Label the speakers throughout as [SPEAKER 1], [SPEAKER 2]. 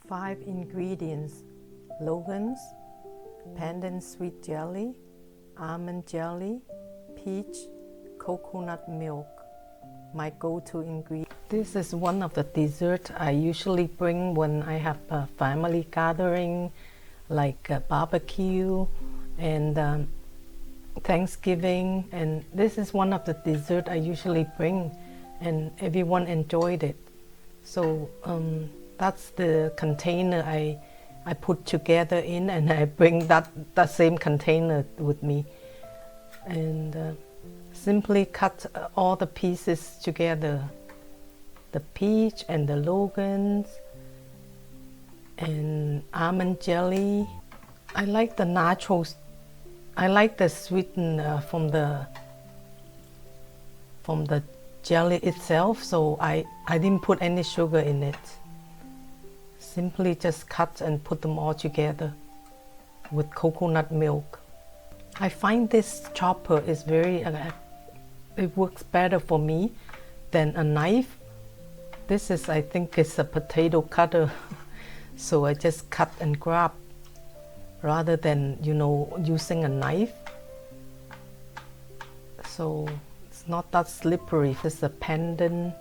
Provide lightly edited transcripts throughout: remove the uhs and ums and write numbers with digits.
[SPEAKER 1] 5 ingredients: Longans, Pandan sweet jelly, almond jelly, peach, coconut milk. My go-to ingredient. This is one of the desserts I usually bring when I have a family gathering, like a barbecue and Thanksgiving. And this is one of the desserts I usually bring, and everyone enjoyed it. So that's the container I put together in, and I bring that same container with me. And simply cut all the pieces together, the peach and the Longans and almond jelly. I like the naturals. I like the sweeten from the jelly itself, so I didn't put any sugar in it. Simply just cut and put them all together with coconut milk. I find this chopper is very it works better for me than a knife. This is, I think it's a potato cutter so I just cut and grab rather than, using a knife. So it's not that slippery. This is a Pandan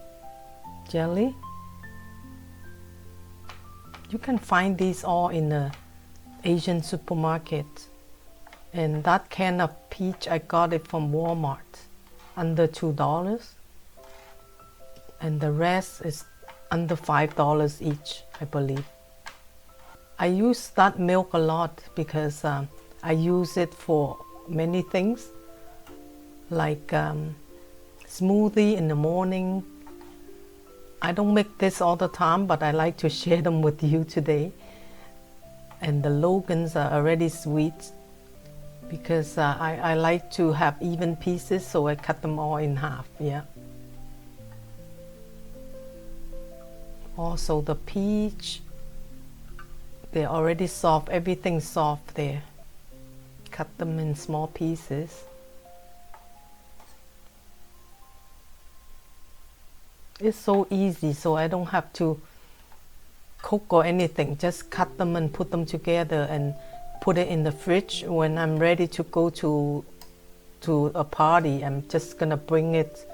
[SPEAKER 1] jelly. You can find these all in the Asian supermarket. And that can of peach, I got it from Walmart, under $2. And the rest is under $5 each, I believe. I use that milk a lot because I use it for many things, like smoothie in the morning. I don't make this all the time, but I like to share them with you today. And the Longans are already sweet because I like to have even pieces, so I cut them all in half. Yeah. Also the peach, they're already soft. Everything's soft there. Cut them in small pieces. It's so easy, so I don't have to cook or anything. Just cut them and put them together and put it in the fridge. When I'm ready to go to a party, I'm just gonna bring it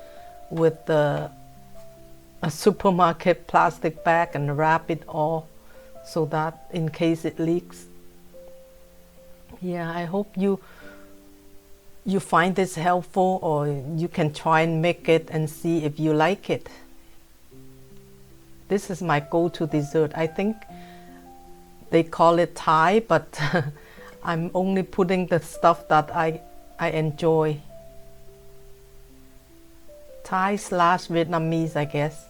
[SPEAKER 1] with a supermarket plastic bag and wrap it all so that in case it leaks. Yeah, I hope you find this helpful, or you can try and make it and see if you like it. This is my go-to dessert. I think they call it Thai, but I'm only putting the stuff that I enjoy. Thai / Vietnamese, I guess.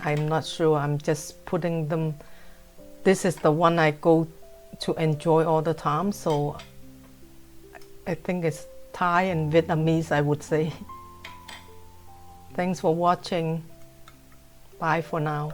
[SPEAKER 1] I'm not sure. I'm just putting them. This is the one I go to enjoy all the time, so I think it's Thai and Vietnamese, I would say. Thanks for watching. Bye for now.